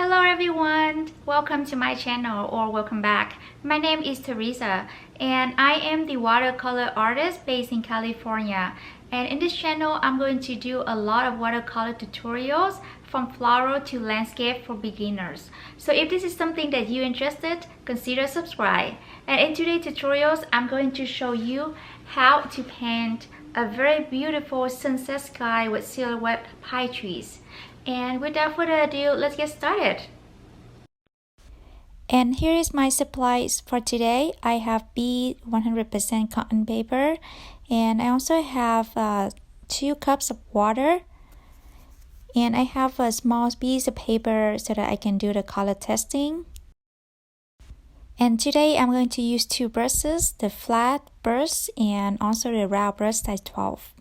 Hello everyone, welcome to my channel or welcome back. My name is Teresa and I am the watercolor artist based in California. And in this channel, I'm going to do a lot of watercolor tutorials from floral to landscape for beginners. So if this is something that you're interested, consider subscribe. And in today's tutorials, I'm going to show you how to paint a very beautiful sunset sky with silhouette pine trees. And without further ado, let's get started. And here is my supplies for today. I have B 100% cotton paper, and I also have 2 cups of water, and I have a small piece of paper so that I can do the color testing. And today I'm going to use 2 brushes, the flat brush and also the round brush size 12.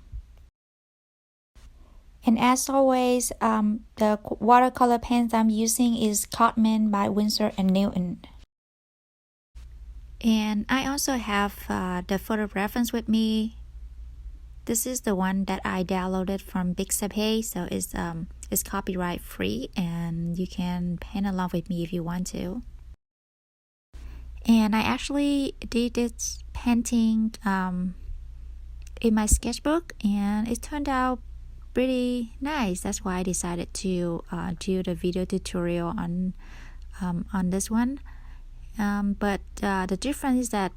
And as always, the watercolor pens I'm using is Cotman by Winsor & Newton. And I also have the photo reference with me. This is the one that I downloaded from Pixabay, so it's copyright free, and you can paint along with me if you want to. And I actually did this painting in my sketchbook, and it turned out pretty nice. That's why I decided to do the video tutorial on this one. But the difference is that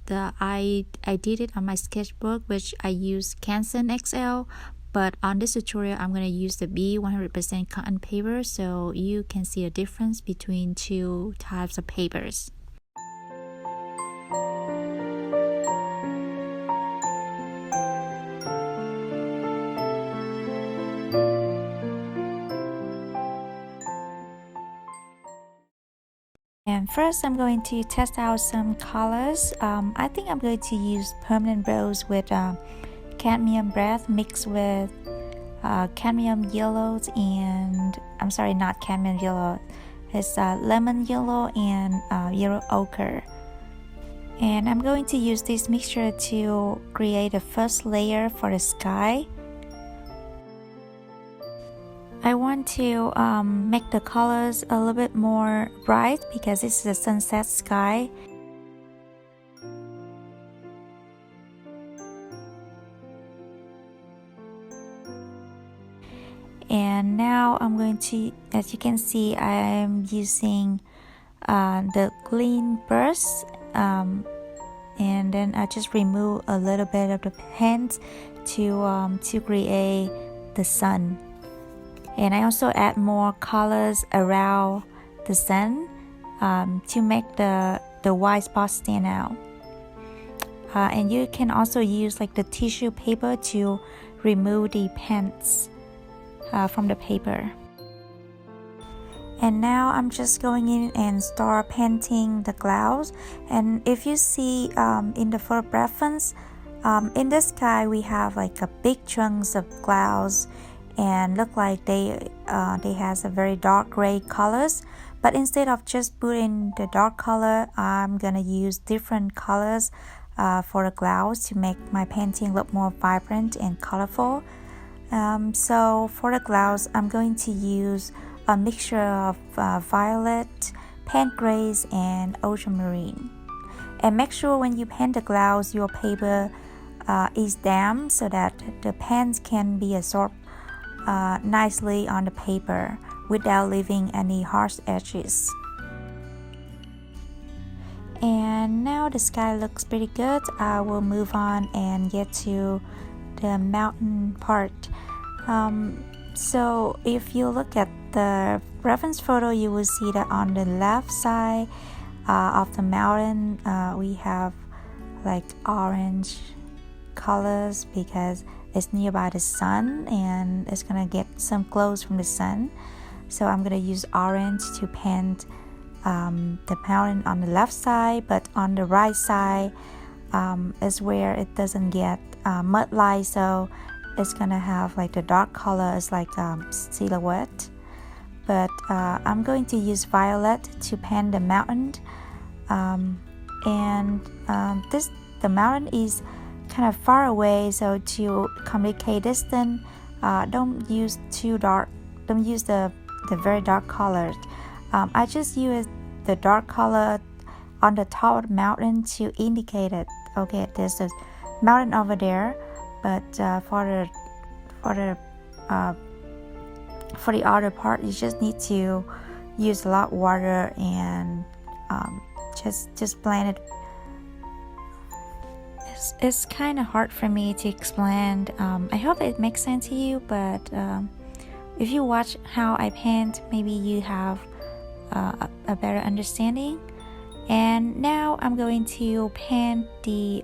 I did it on my sketchbook, which I use Canson XL, but on this tutorial I'm going to use the B 100% cotton paper, so you can see a difference between 2 types of papers. And first I'm going to test out some colors. I think I'm going to use permanent rose with cadmium red mixed with cadmium yellows and, I'm sorry, not cadmium yellow, it's lemon yellow and yellow ochre. And I'm going to use this mixture to create the first layer for the sky. I want to make the colors a little bit more bright because it's a sunset sky. And now I'm going to, as you can see, I'm using the clean brush, and then I just remove a little bit of the paint to create the sun. And I also add more colors around the sun to make the white spots stand out. And you can also use like the tissue paper to remove the paints from the paper. And now I'm just going in and start painting the clouds. And if you see in the photo reference, in the sky we have like a big chunks of clouds and look like they has a very dark gray colors, but instead of just putting the dark color, I'm gonna use different colors for the clouds to make my painting look more vibrant and colorful. So for the clouds, I'm going to use a mixture of violet, paint grays, and ultramarine. And make sure when you paint the clouds, your paper is damp so that the paint can be absorbed nicely on the paper without leaving any harsh edges. And now the sky looks pretty good. I will move on and get to the mountain part. So if you look at the reference photo, you will see that on the left side of the mountain we have like orange colors because it's nearby the sun and it's gonna get some glows from the sun. So I'm gonna use orange to paint the mountain on the left side, but on the right side is where it doesn't get mud light, so it's gonna have like the dark color is like silhouette. But I'm going to use violet to paint the mountain, and the mountain is kind of far away, so to communicate distance, don't use too dark, don't use the very dark colors. I just use the dark color on the top of the mountain to indicate it. Okay, there's a mountain over there, but for the other part, you just need to use a lot of water and just blend it. It's kind of hard for me to explain. I hope it makes sense to you, but if you watch how I paint, maybe you have a better understanding. And now I'm going to paint the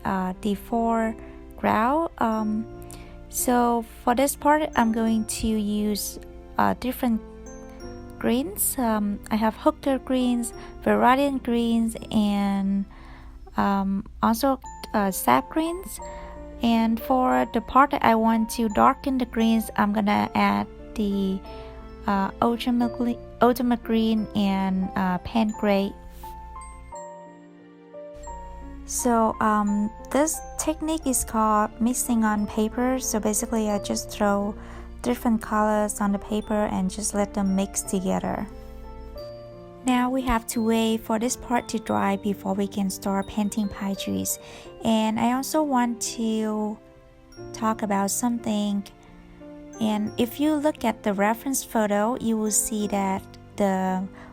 foreground. So for this part, I'm going to use different greens. I have hooker greens, Viridian greens, and also sap greens. And for the part that I want to darken the greens, I'm gonna add the ultimate green and pan gray. So this technique is called mixing on paper. So basically I just throw different colors on the paper and just let them mix together. Now we have to wait for this part to dry before we can start painting pine trees. And I also want to talk about something. And if you look at the reference photo, you will see that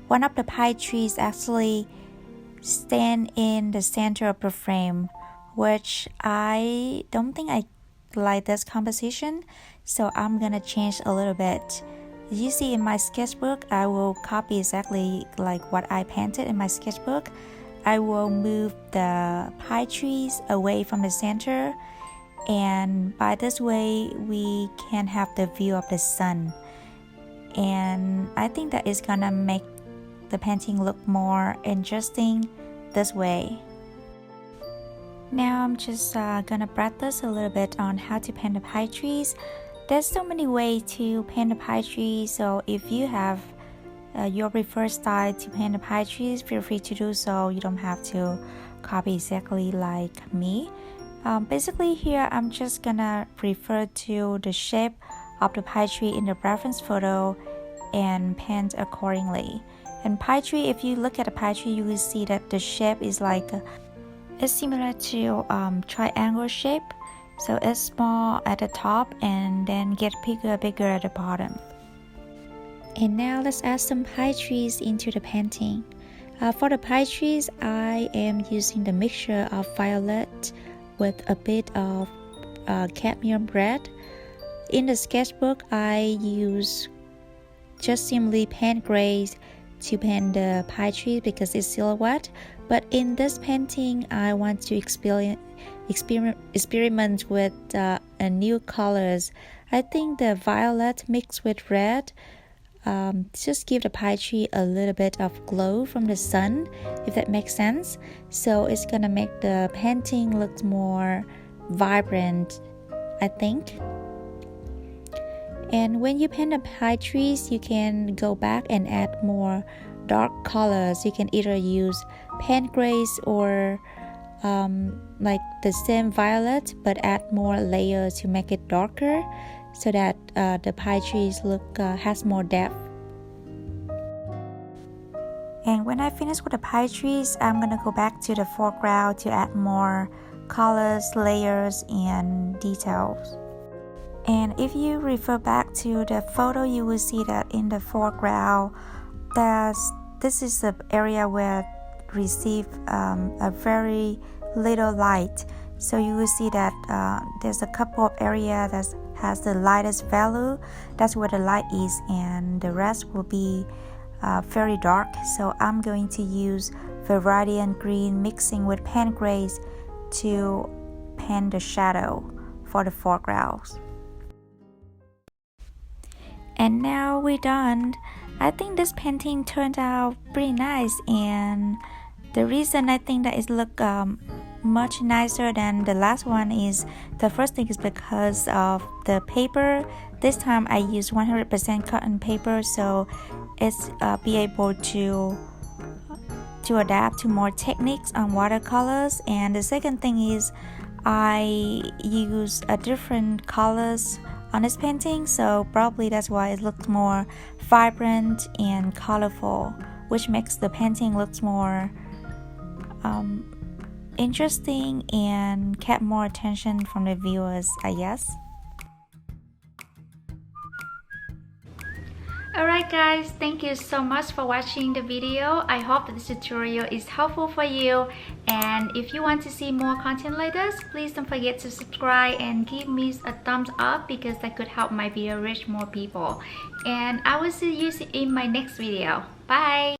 one of the pine trees actually stand in the center of the frame, which I don't think I like this composition, so I'm gonna change a little bit. You see in my sketchbook, I will copy exactly like what I painted in my sketchbook. I will move the pine trees away from the center, and by this way we can have the view of the sun, and I think that is gonna make the painting look more interesting this way. Now I'm just gonna practice a little bit on how to paint the pine trees. There's so many ways to paint the pine trees, so if you have your preferred style to paint the pine trees, feel free to do so. You don't have to copy exactly like me. Basically here I'm just gonna refer to the shape of the pine tree in the reference photo and paint accordingly. And pine tree, if you look at a pine tree, you will see that the shape is like it's similar to triangle shape. So it's small at the top and then get bigger at the bottom. And now let's add some pine trees into the painting. For the pine trees, I am using the mixture of violet with a bit of cadmium red. In the sketchbook, I use just simply pan grays to paint the pine tree because it's silhouette, but in this painting I want to experiment with new colors. I think the violet mixed with red just give the pine tree a little bit of glow from the sun, if that makes sense. So it's gonna make the painting look more vibrant, I think. And when you paint the pine trees, you can go back and add more dark colors. You can either use pan grays or like the same violet but add more layers to make it darker, so that the pine trees look has more depth. And when I finish with the pine trees, I'm gonna go back to the foreground to add more colors, layers, and details. And if you refer back to the photo, you will see that in the foreground, this is the area where receive a very little light. So you will see that there's a couple of areas that has the lightest value. That's where the light is, and the rest will be very dark. So I'm going to use Viridian green mixing with pan grays to paint the shadow for the foregrounds. And now we're done. I think this painting turned out pretty nice, and the reason I think that it looked much nicer than the last one is the first thing is because of the paper. This time I used 100% cotton paper, so it's be able to adapt to more techniques on watercolors. And the second thing is I use a different colors on this painting, so probably that's why it looks more vibrant and colorful which makes the painting looks more interesting and kept more attention from the viewers, I guess. Alright guys, thank you so much for watching the video. I hope this tutorial is helpful for you, and if you want to see more content like this, please don't forget to subscribe and give me a thumbs up because that could help my video reach more people. And I will see you in my next video. Bye!